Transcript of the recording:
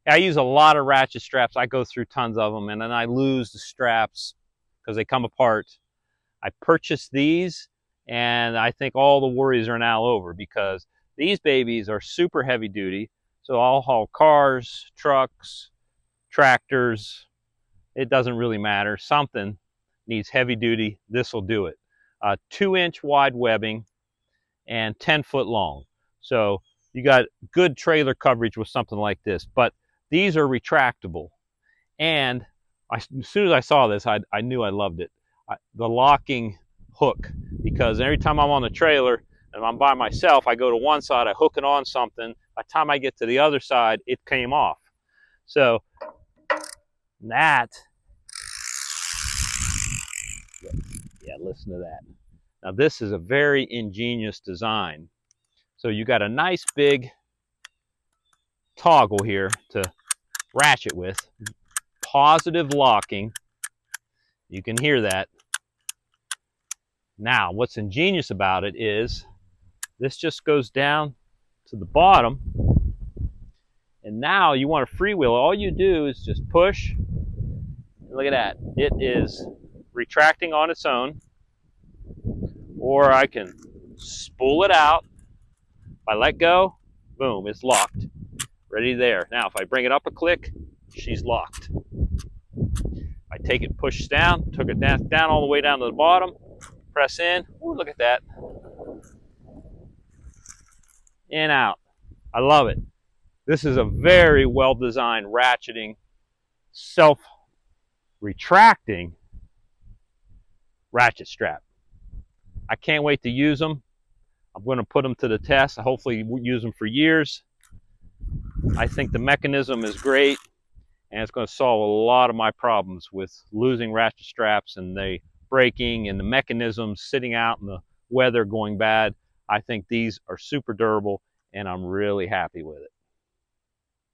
I use a lot of ratchet straps. I go through tons of them, and then I lose the straps because they come apart. I purchased these, and I think all the worries are now over because these babies are super heavy duty. So I'll haul cars, trucks, tractors. It doesn't really matter. Something needs heavy duty. This will do it. 2-inch wide webbing and 10-foot long. So you got good trailer coverage with something like this. But these are retractable. And as soon as I saw this, I knew I loved it. The locking hook, because every time I'm on the trailer and I'm by myself, I go to one side, I hook it on something. By the time I get to the other side, it came off. So that, yeah, listen to that. Now this is a very ingenious design. So you got a nice big toggle here to ratchet with. Positive locking. You can hear that. Now, what's ingenious about it is this just goes down to the bottom. And now you want to freewheel. All you do is just push. Look at that. It is retracting on its own. Or I can spool it out. If I let go, boom, it's locked. Ready there. Now, if I bring it up a click, she's locked. I take it, push down, took it down all the way down to the bottom, press in. Ooh, look at that. In, out. I love it. This is a very well-designed ratcheting, self-retracting ratchet strap. I can't wait to use them. I'm going to put them to the test. Hopefully use them for years. I think the mechanism is great, and it's going to solve a lot of my problems with losing ratchet straps and they breaking and the mechanisms sitting out in the weather going bad. I think these are super durable, and I'm really happy with it.